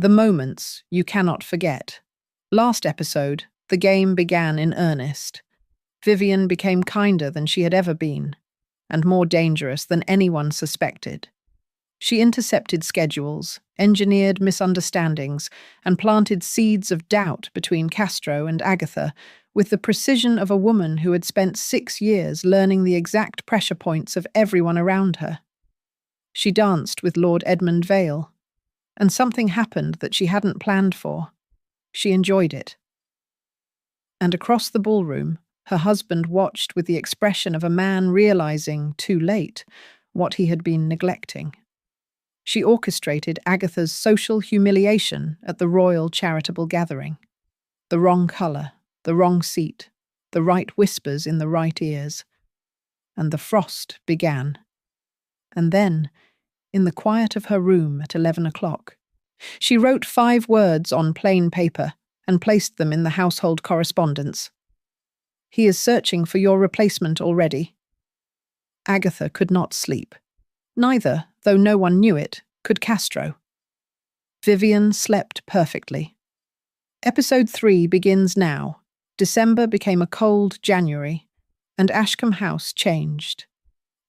The moments you cannot forget. Last episode, the game began in earnest. Vivian became kinder than she had ever been, and more dangerous than anyone suspected. She intercepted schedules, engineered misunderstandings, and planted seeds of doubt between Castro and Agatha with the precision of a woman who had spent 6 years learning the exact pressure points of everyone around her. She danced with Lord Edmund Vale, and something happened that she hadn't planned for. She enjoyed it. And across the ballroom, her husband watched with the expression of a man realizing, too late, what he had been neglecting. She orchestrated Agatha's social humiliation at the royal charitable gathering. The wrong colour, the wrong seat, the right whispers in the right ears. And the frost began. And then, in the quiet of her room at 11 o'clock, she wrote 5 words on plain paper and placed them in the household correspondence. "He is searching for your replacement already." Agatha could not sleep. Neither, though no one knew it, could Castro. Vivian slept perfectly. Episode 3 begins now. December became a cold January, and Ashcombe House changed.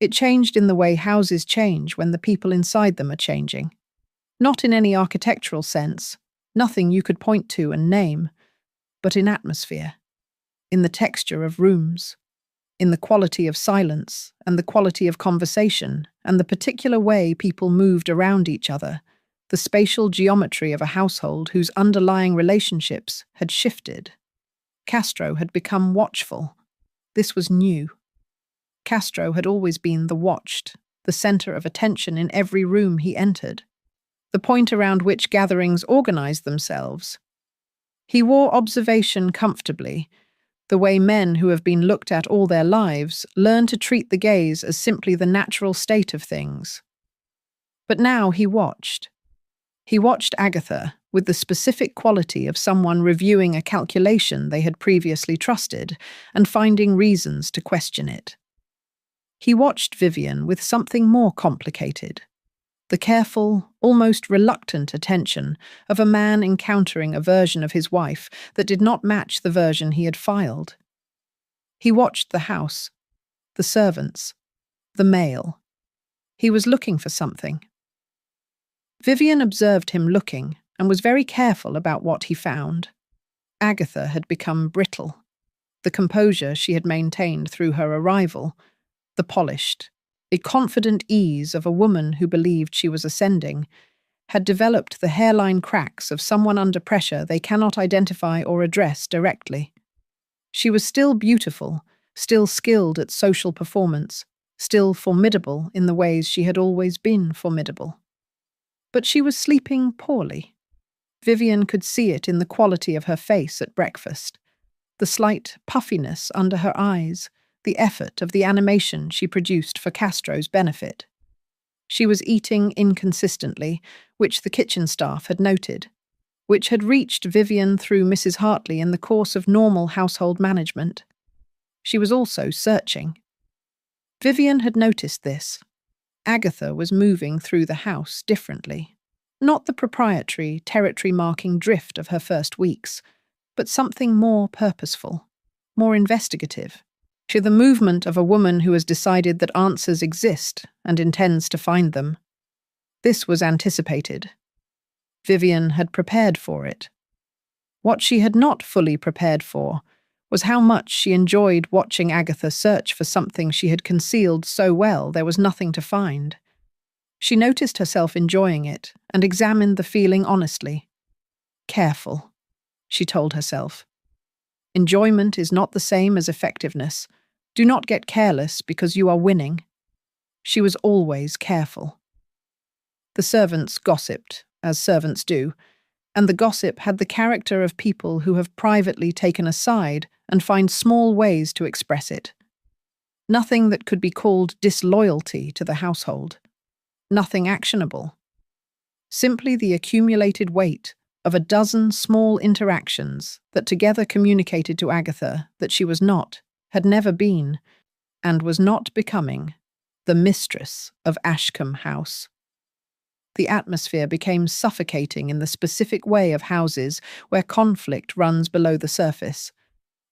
It changed in the way houses change when the people inside them are changing. Not in any architectural sense, nothing you could point to and name, but in atmosphere, in the texture of rooms, in the quality of silence and the quality of conversation and the particular way people moved around each other, the spatial geometry of a household whose underlying relationships had shifted. Castro had become watchful. This was new. Castro had always been the watched, the centre of attention in every room he entered, the point around which gatherings organized themselves. He wore observation comfortably, the way men who have been looked at all their lives learn to treat the gaze as simply the natural state of things. But now he watched. He watched Agatha with the specific quality of someone reviewing a calculation they had previously trusted and finding reasons to question it. He watched Vivian with something more complicated, the careful, almost reluctant attention of a man encountering a version of his wife that did not match the version he had filed. He watched the house, the servants, the mail. He was looking for something. Vivian observed him looking and was very careful about what he found. Agatha had become brittle. The composure she had maintained through her arrival, the polished, a confident ease of a woman who believed she was ascending, had developed the hairline cracks of someone under pressure they cannot identify or address directly. She was still beautiful, still skilled at social performance, still formidable in the ways she had always been formidable. But she was sleeping poorly. Vivian could see it in the quality of her face at breakfast, the slight puffiness under her eyes, the effort of the animation she produced for Castro's benefit. She was eating inconsistently, which the kitchen staff had noted, which had reached Vivian through Mrs. Hartley in the course of normal household management. She was also searching. Vivian had noticed this. Agatha was moving through the house differently. Not the proprietary, territory-marking drift of her first weeks, but something more purposeful, more investigative. To the movement of a woman who has decided that answers exist and intends to find them. This was anticipated. Vivian had prepared for it. What she had not fully prepared for was how much she enjoyed watching Agatha search for something she had concealed so well there was nothing to find. She noticed herself enjoying it and examined the feeling honestly. Careful, she told herself. Enjoyment is not the same as effectiveness. Do not get careless because you are winning. She was always careful. The servants gossiped, as servants do, and the gossip had the character of people who have privately taken a side and find small ways to express it. Nothing that could be called disloyalty to the household. Nothing actionable. Simply the accumulated weight of a dozen small interactions that together communicated to Agatha that she was not, had never been, and was not becoming, the mistress of Ashcombe House. The atmosphere became suffocating in the specific way of houses where conflict runs below the surface,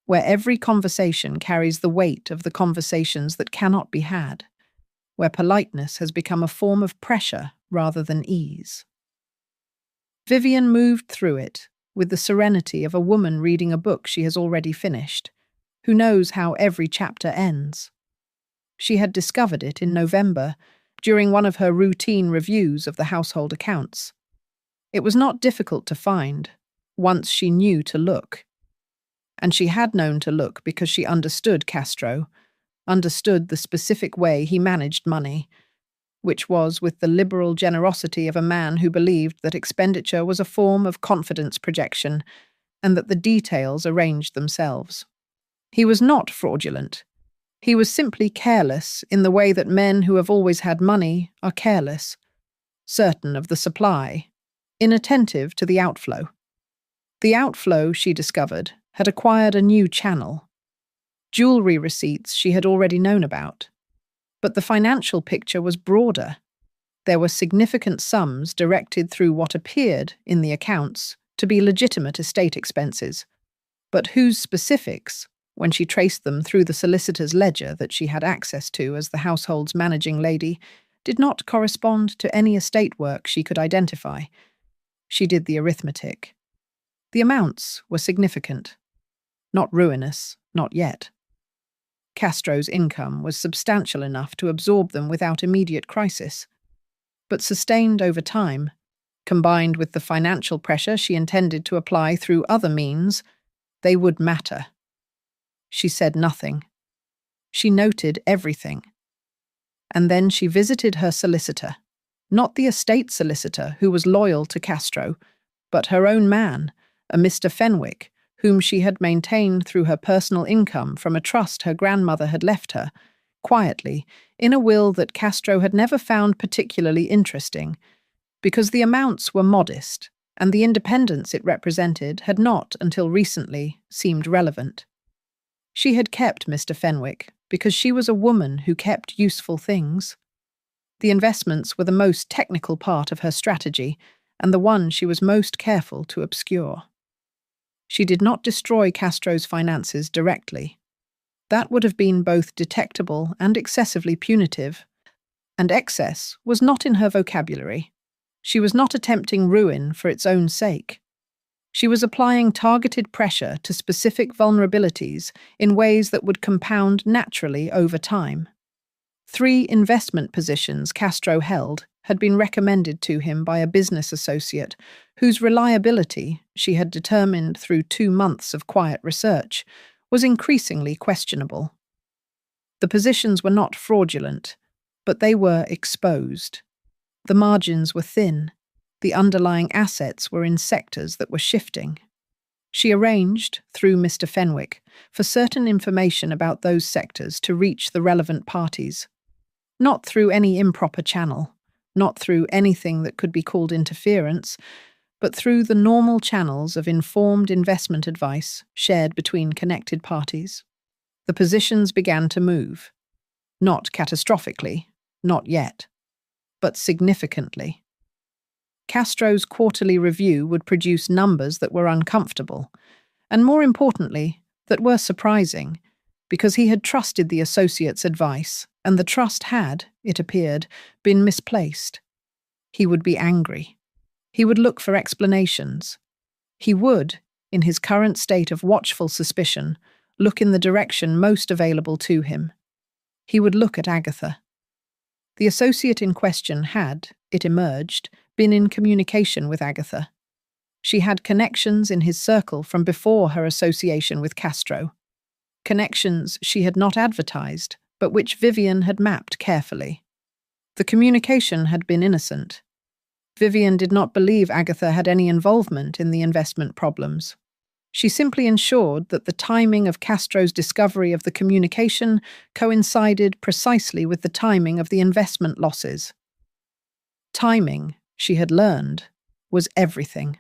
where every conversation carries the weight of the conversations that cannot be had, where politeness has become a form of pressure rather than ease. Vivian moved through it with the serenity of a woman reading a book she has already finished, who knows how every chapter ends. She had discovered it in November during one of her routine reviews of the household accounts. It was not difficult to find, once she knew to look. And she had known to look because she understood Castro, understood the specific way he managed money, which was with the liberal generosity of a man who believed that expenditure was a form of confidence projection and that the details arranged themselves. He was not fraudulent. He was simply careless in the way that men who have always had money are careless, certain of the supply, inattentive to the outflow. The outflow, she discovered, had acquired a new channel. Jewelry receipts she had already known about. But the financial picture was broader. There were significant sums directed through what appeared, in the accounts, to be legitimate estate expenses, but whose specifics, when she traced them through the solicitor's ledger that she had access to as the household's managing lady, did not correspond to any estate work she could identify. She did the arithmetic. The amounts were significant. Not ruinous, not yet. Castro's income was substantial enough to absorb them without immediate crisis, but sustained over time, combined with the financial pressure she intended to apply through other means, they would matter. She said nothing. She noted everything. And then she visited her solicitor, not the estate solicitor who was loyal to Castro, but her own man, a Mr. Fenwick, whom she had maintained through her personal income from a trust her grandmother had left her, quietly, in a will that Castro had never found particularly interesting, because the amounts were modest, and the independence it represented had not, until recently, seemed relevant. She had kept Mr. Fenwick because she was a woman who kept useful things. The investments were the most technical part of her strategy, and the one she was most careful to obscure. She did not destroy Castro's finances directly. That would have been both detectable and excessively punitive, and excess was not in her vocabulary. She was not attempting ruin for its own sake. She was applying targeted pressure to specific vulnerabilities in ways that would compound naturally over time. 3 investment positions Castro held had been recommended to him by a business associate whose reliability, she had determined through 2 months of quiet research, was increasingly questionable. The positions were not fraudulent, but they were exposed. The margins were thin. The underlying assets were in sectors that were shifting. She arranged, through Mr. Fenwick, for certain information about those sectors to reach the relevant parties. Not through any improper channel, not through anything that could be called interference, but through the normal channels of informed investment advice shared between connected parties. The positions began to move. Not catastrophically, not yet, but significantly. Castro's quarterly review would produce numbers that were uncomfortable, and more importantly, that were surprising, because he had trusted the associate's advice, and the trust had, it appeared, been misplaced. He would be angry. He would look for explanations. He would, in his current state of watchful suspicion, look in the direction most available to him. He would look at Agatha. The associate in question had, it emerged, been in communication with Agatha. She had connections in his circle from before her association with Castro. Connections she had not advertised, but which Vivian had mapped carefully. The communication had been innocent. Vivian did not believe Agatha had any involvement in the investment problems. She simply ensured that the timing of Castro's discovery of the communication coincided precisely with the timing of the investment losses. Timing, she had learned, was everything.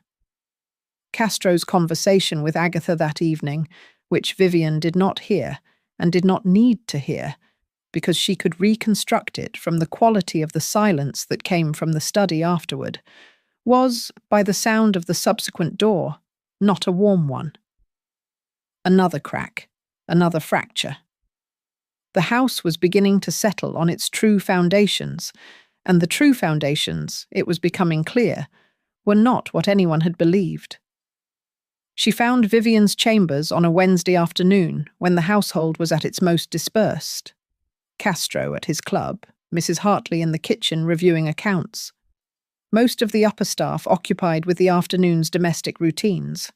Castro's conversation with Agatha that evening, which Vivian did not hear and did not need to hear, because she could reconstruct it from the quality of the silence that came from the study afterward, was, by the sound of the subsequent door, not a warm one. Another crack, another fracture. The house was beginning to settle on its true foundations, and the true foundations, it was becoming clear, were not what anyone had believed. She found Vivian's chambers on a Wednesday afternoon when the household was at its most dispersed. Castro at his club, Mrs. Hartley in the kitchen reviewing accounts. Most of the upper staff occupied with the afternoon's domestic routines.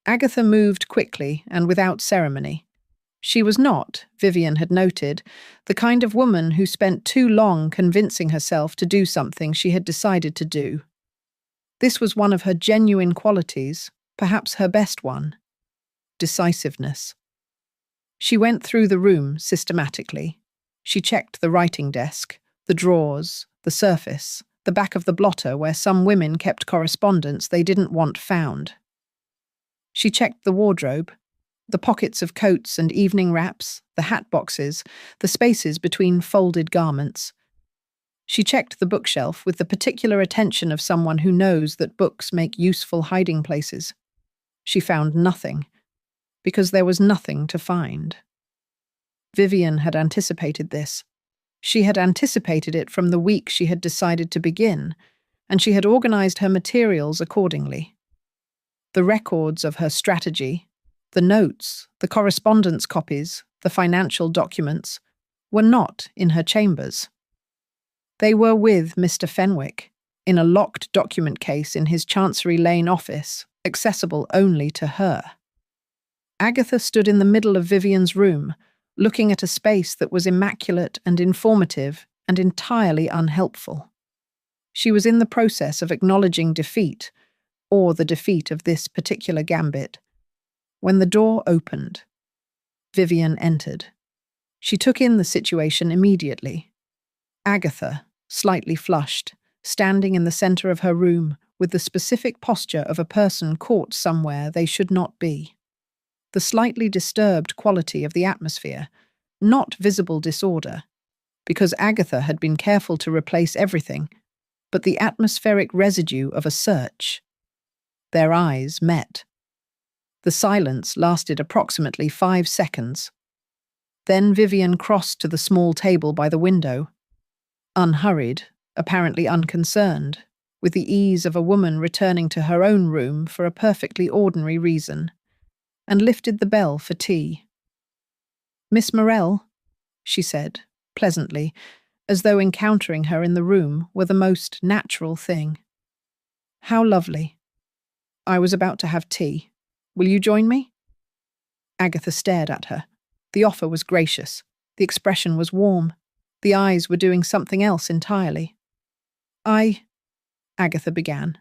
Agatha moved quickly and without ceremony. She was not, Vivian had noted, the kind of woman who spent too long convincing herself to do something she had decided to do. This was one of her genuine qualities, perhaps her best one: decisiveness. She went through the room systematically. She checked the writing desk, the drawers, the surface, the back of the blotter where some women kept correspondence they didn't want found. She checked the wardrobe, the pockets of coats and evening wraps, the hat boxes, the spaces between folded garments. She checked the bookshelf with the particular attention of someone who knows that books make useful hiding places. She found nothing, because there was nothing to find. Vivian had anticipated this. She had anticipated it from the week she had decided to begin, and she had organized her materials accordingly. The records of her strategy, the notes, the correspondence copies, the financial documents, were not in her chambers. They were with Mr. Fenwick, in a locked document case in his Chancery Lane office, accessible only to her. Agatha stood in the middle of Vivian's room, looking at a space that was immaculate and informative and entirely unhelpful. She was in the process of acknowledging defeat, or the defeat of this particular gambit, when the door opened. Vivian entered. She took in the situation immediately. Agatha, slightly flushed, standing in the center of her room with the specific posture of a person caught somewhere they should not be. The slightly disturbed quality of the atmosphere, not visible disorder, because Agatha had been careful to replace everything, but the atmospheric residue of a search. Their eyes met. The silence lasted approximately 5 seconds. Then Vivian crossed to the small table by the window. Unhurried, apparently unconcerned, with the ease of a woman returning to her own room for a perfectly ordinary reason, and lifted the bell for tea. "Miss Morell," she said, pleasantly, as though encountering her in the room were the most natural thing. "How lovely. I was about to have tea. Will you join me?" Agatha stared at her. The offer was gracious. The expression was warm. The eyes were doing something else entirely. Agatha began.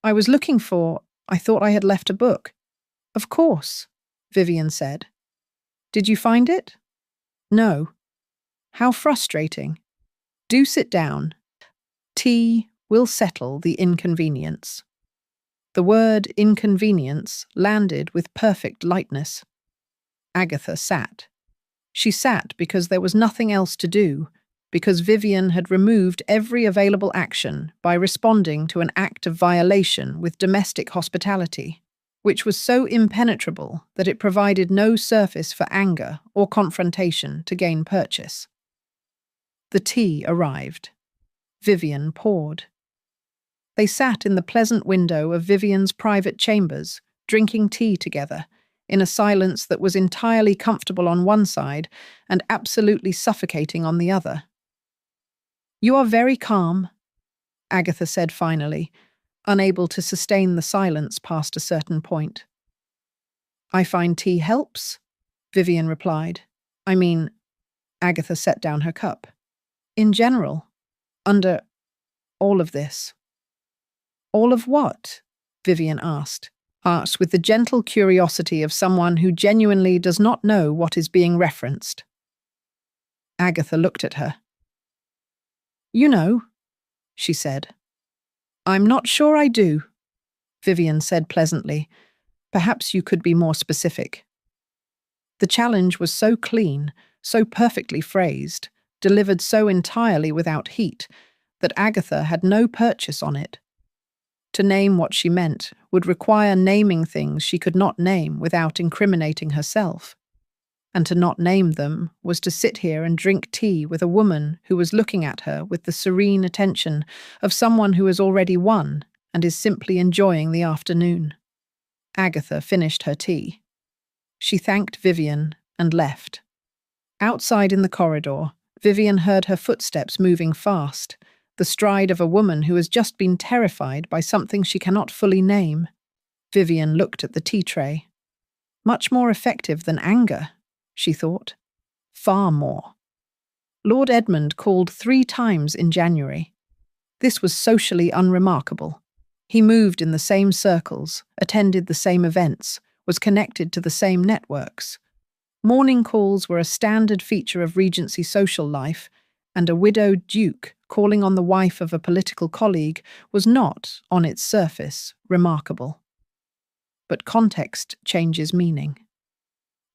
"I was looking for, I thought I had left a book." "Of course," Vivian said. "Did you find it?" "No." "How frustrating. Do sit down. Tea will settle the inconvenience." The word inconvenience landed with perfect lightness. Agatha sat. She sat because there was nothing else to do, because Vivian had removed every available action by responding to an act of violation with domestic hospitality, which was so impenetrable that it provided no surface for anger or confrontation to gain purchase. The tea arrived. Vivian poured. They sat in the pleasant window of Vivian's private chambers, drinking tea together, in a silence that was entirely comfortable on one side and absolutely suffocating on the other. "You are very calm," Agatha said finally, unable to sustain the silence past a certain point. "I find tea helps," Vivian replied. Agatha set down her cup. "In general, under all of this." "All of what?" Vivian asked with the gentle curiosity of someone who genuinely does not know what is being referenced. Agatha looked at her. "You know," she said. "I'm not sure I do," Vivian said pleasantly. "Perhaps you could be more specific." The challenge was so clean, so perfectly phrased, delivered so entirely without heat, that Agatha had no purchase on it. To name what she meant would require naming things she could not name without incriminating herself. And to not name them was to sit here and drink tea with a woman who was looking at her with the serene attention of someone who has already won and is simply enjoying the afternoon. Agatha finished her tea. She thanked Vivian and left. Outside in the corridor, Vivian heard her footsteps moving fast, the stride of a woman who has just been terrified by something she cannot fully name. Vivian looked at the tea tray. Much more effective than anger, she thought. Far more. Lord Edmund called 3 times in January. This was socially unremarkable. He moved in the same circles, attended the same events, was connected to the same networks. Morning calls were a standard feature of Regency social life, and a widowed duke calling on the wife of a political colleague was not, on its surface, remarkable. But context changes meaning.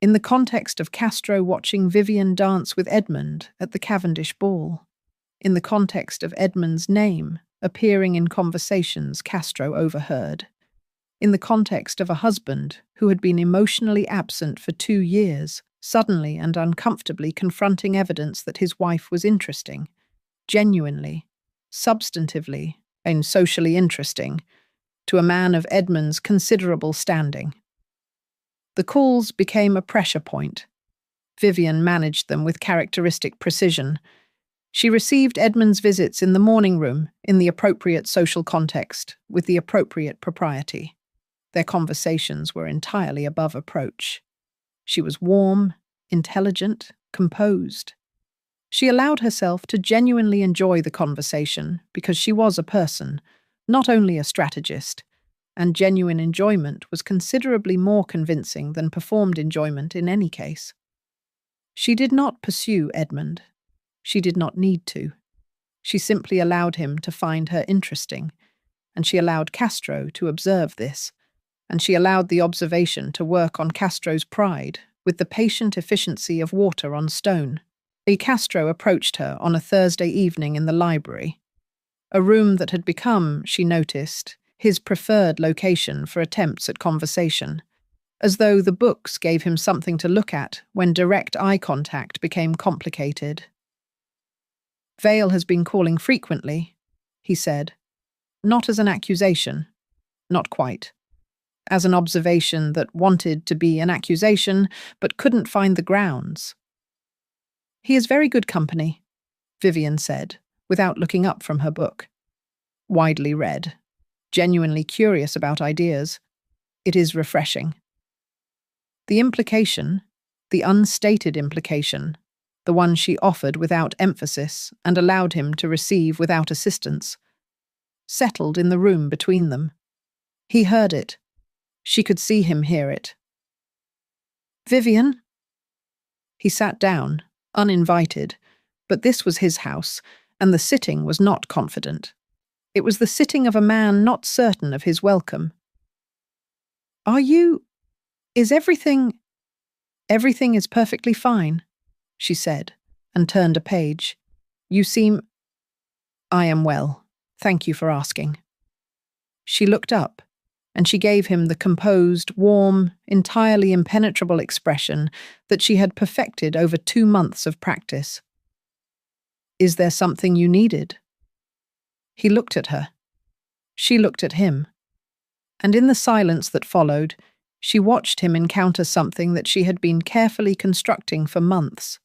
In the context of Castro watching Vivian dance with Edmund at the Cavendish ball, in the context of Edmund's name appearing in conversations Castro overheard, in the context of a husband who had been emotionally absent for 2 years, suddenly and uncomfortably confronting evidence that his wife was interesting, genuinely, substantively, and socially interesting, to a man of Edmund's considerable standing. The calls became a pressure point. Vivian managed them with characteristic precision. She received Edmund's visits in the morning room, in the appropriate social context, with the appropriate propriety. Their conversations were entirely above reproach. She was warm, intelligent, composed. She allowed herself to genuinely enjoy the conversation because she was a person, not only a strategist, and genuine enjoyment was considerably more convincing than performed enjoyment in any case. She did not pursue Edmund. She did not need to. She simply allowed him to find her interesting, and she allowed Castro to observe this, and she allowed the observation to work on Castro's pride with the patient efficiency of water on stone. Castro approached her on a Thursday evening in the library, a room that had become, she noticed, his preferred location for attempts at conversation, as though the books gave him something to look at when direct eye contact became complicated. Vale has been calling frequently, he said, not as an accusation, not quite. As an observation that wanted to be an accusation, but couldn't find the grounds. He is very good company, Vivian said, without looking up from her book. Widely read, genuinely curious about ideas. It is refreshing. The implication, the unstated implication, the one she offered without emphasis and allowed him to receive without assistance, settled in the room between them. He heard it. She could see him hear it. Vivian? He sat down, uninvited, but this was his house, and the sitting was not confident. It was the sitting of a man not certain of his welcome. Is everything... Everything is perfectly fine, she said, and turned a page. You seem... I am well. Thank you for asking. She looked up, and she gave him the composed, warm, entirely impenetrable expression that she had perfected over 2 months of practice. Is there something you needed? He looked at her. She looked at him. And in the silence that followed, she watched him encounter something that she had been carefully constructing for months.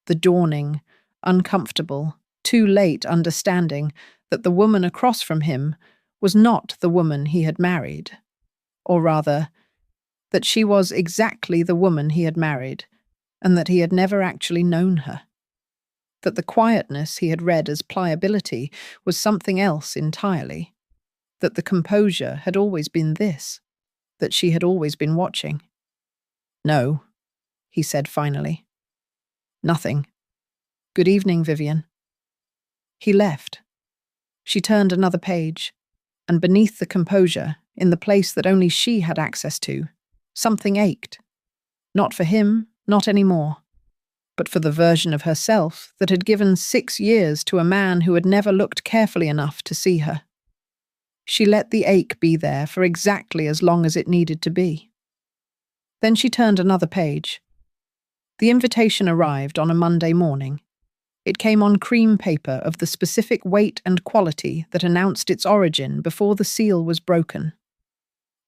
The dawning, uncomfortable, too late understanding that the woman across from him was not the woman he had married. Or rather, that she was exactly the woman he had married, and that he had never actually known her. That the quietness he had read as pliability was something else entirely. That the composure had always been this. That she had always been watching. No, he said finally. Nothing. Good evening, Vivian. He left. She turned another page, and beneath the composure, in the place that only she had access to, something ached. Not for him, not any more. but for the version of herself that had given 6 years to a man who had never looked carefully enough to see her. She let the ache be there for exactly as long as it needed to be. Then she turned another page. The invitation arrived on a Monday morning. It came on cream paper of the specific weight and quality that announced its origin before the seal was broken.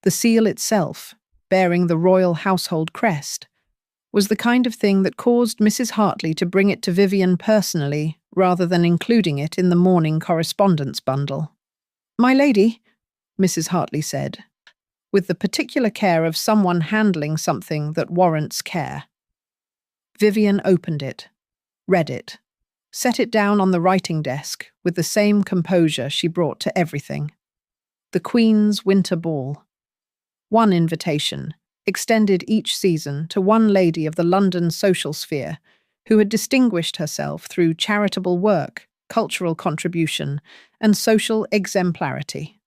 The seal itself, bearing the royal household crest, was the kind of thing that caused Mrs. Hartley to bring it to Vivian personally rather than including it in the morning correspondence bundle. "My lady," Mrs. Hartley said, with the particular care of someone handling something that warrants care. Vivian opened it, read it, set it down on the writing desk with the same composure she brought to everything. The Queen's Winter Ball. One invitation, extended each season to one lady of the London social sphere who had distinguished herself through charitable work, cultural contribution, and social exemplarity.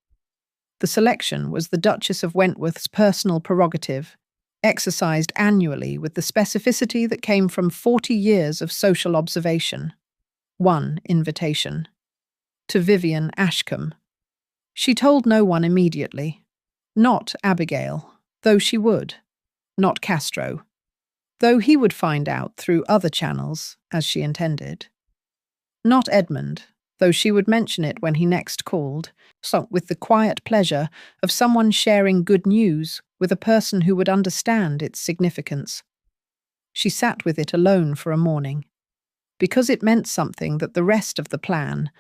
The selection was the Duchess of Wentworth's personal prerogative, exercised annually with the specificity that came from 40 years of social observation. One invitation. To Vivian Ashcombe. She told no one immediately. Not Abigail, though she would. Not Castro, though he would find out through other channels, as she intended. Not Edmund, though she would mention it when he next called, with the quiet pleasure of someone sharing good news with a person who would understand its significance. She sat with it alone for a morning, because it meant something that the rest of the plan,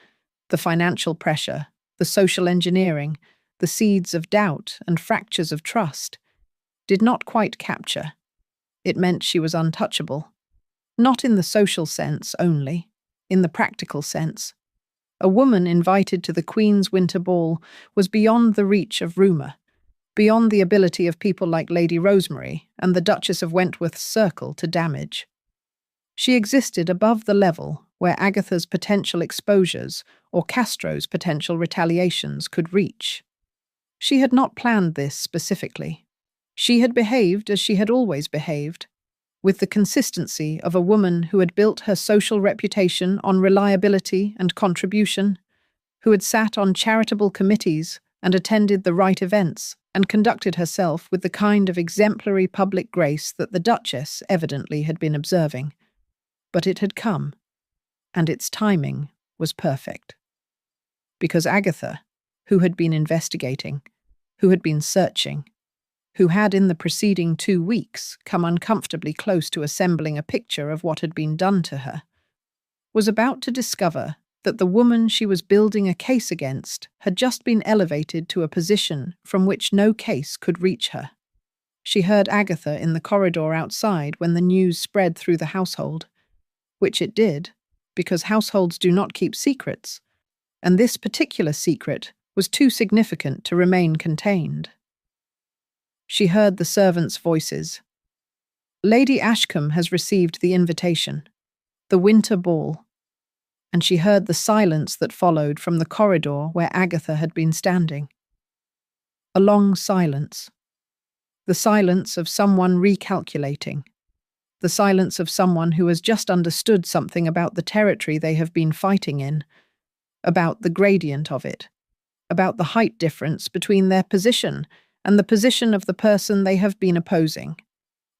the financial pressure, the social engineering, the seeds of doubt and fractures of trust, did not quite capture. It meant she was untouchable. Not in the social sense only, in the practical sense. A woman invited to the Queen's Winter Ball was beyond the reach of rumour, beyond the ability of people like Lady Rosemary and the Duchess of Wentworth's circle to damage. She existed above the level where Agatha's potential exposures or Castro's potential retaliations could reach. She had not planned this specifically. She had behaved as she had always behaved, with the consistency of a woman who had built her social reputation on reliability and contribution, who had sat on charitable committees and attended the right events and conducted herself with the kind of exemplary public grace that the Duchess evidently had been observing. But it had come, and its timing was perfect. Because Agatha, who had been investigating, who had been searching, who had in the preceding 2 weeks come uncomfortably close to assembling a picture of what had been done to her, was about to discover that the woman she was building a case against had just been elevated to a position from which no case could reach her. She heard Agatha in the corridor outside when the news spread through the household, which it did, because households do not keep secrets, and this particular secret was too significant to remain contained. She heard the servants' voices. Lady Ashcombe has received the invitation, the winter ball, and she heard the silence that followed from the corridor where Agatha had been standing. A long silence. The silence of someone recalculating. The silence of someone who has just understood something about the territory they have been fighting in, about the gradient of it, about the height difference between their position and the position of the person they have been opposing.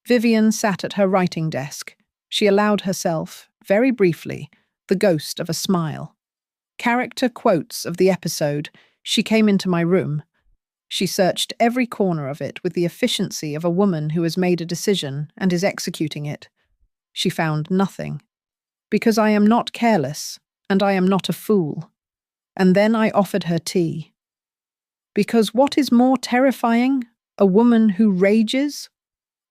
Vivian sat at her writing desk. She allowed herself, very briefly, the ghost of a smile. Character quotes of the episode. She came into my room. She searched every corner of it with the efficiency of a woman who has made a decision and is executing it. She found nothing. Because I am not careless, and I am not a fool. And then I offered her tea. Because what is more terrifying, a woman who rages,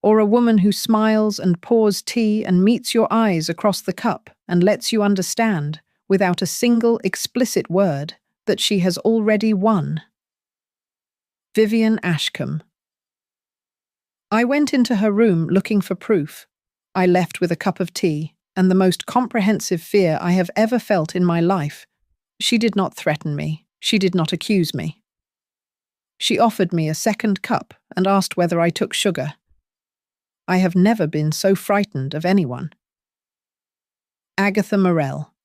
or a woman who smiles and pours tea and meets your eyes across the cup and lets you understand, without a single explicit word, that she has already won? Vivian Ashcombe. I went into her room looking for proof. I left with a cup of tea and the most comprehensive fear I have ever felt in my life. She did not threaten me. She did not accuse me. She offered me a second cup and asked whether I took sugar. I have never been so frightened of anyone. Agatha Morell.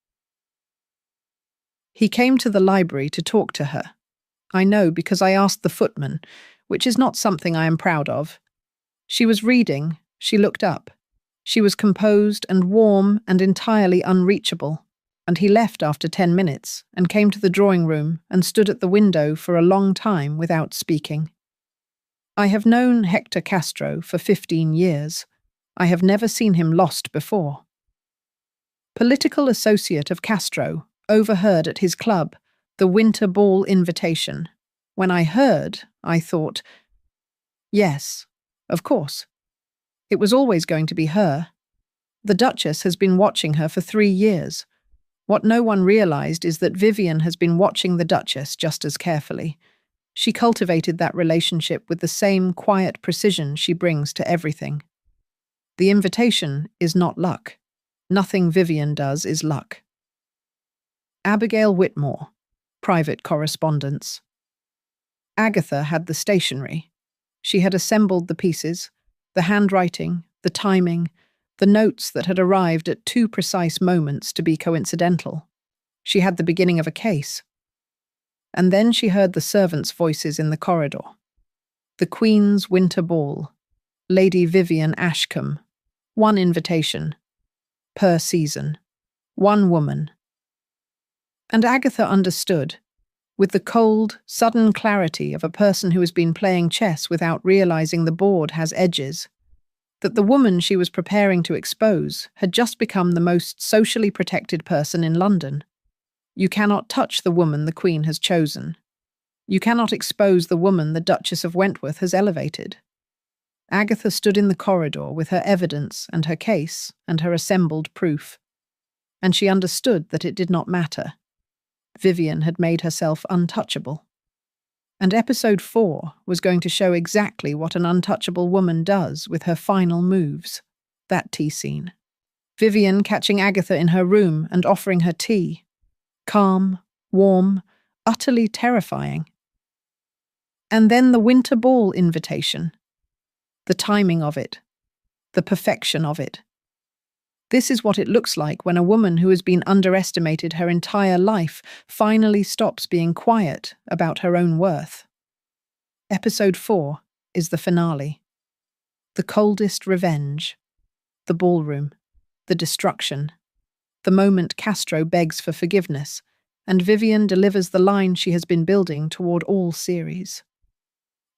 He came to the library to talk to her. I know because I asked the footman, which is not something I am proud of. She was reading, she looked up. She was composed and warm and entirely unreachable, and he left after 10 minutes and came to the drawing room and stood at the window for a long time without speaking. I have known Hector Castro for 15 years. I have never seen him lost before. Political associate of Castro, overheard at his club the winter ball invitation. When I heard, I thought, yes, of course. It was always going to be her. The Duchess has been watching her for 3 years. What no one realized is that Vivian has been watching the Duchess just as carefully. She cultivated that relationship with the same quiet precision she brings to everything. The invitation is not luck. Nothing Vivian does is luck. Abigail Whitmore, private correspondence. Agatha had the stationery. She had assembled the pieces, the handwriting, the timing, the notes that had arrived at 2 precise moments to be coincidental. She had the beginning of a case. And then she heard the servants' voices in the corridor. The Queen's Winter Ball, Lady Vivian Ashcombe, 1 invitation, per season, 1 woman. And Agatha understood, with the cold, sudden clarity of a person who has been playing chess without realizing the board has edges, that the woman she was preparing to expose had just become the most socially protected person in London. You cannot touch the woman the Queen has chosen. You cannot expose the woman the Duchess of Wentworth has elevated. Agatha stood in the corridor with her evidence and her case and her assembled proof, and she understood that it did not matter. Vivian had made herself untouchable. And episode 4 was going to show exactly what an untouchable woman does with her final moves. That tea scene. Vivian catching Agatha in her room and offering her tea. Calm, warm, utterly terrifying. And then the winter ball invitation. The timing of it. The perfection of it. This is what it looks like when a woman who has been underestimated her entire life finally stops being quiet about her own worth. Episode 4 is the finale. The coldest revenge. The ballroom. The destruction. The moment Castro begs for forgiveness, and Vivian delivers the line she has been building toward all series.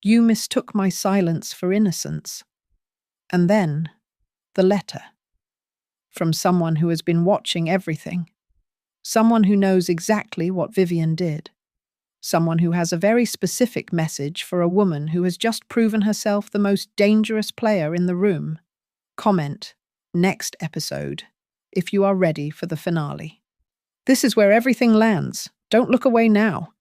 You mistook my silence for innocence. And then, the letter. From someone who has been watching everything. Someone who knows exactly what Vivian did. Someone who has a very specific message for a woman who has just proven herself the most dangerous player in the room. Comment, next episode, if you are ready for the finale. This is where everything lands. Don't look away now.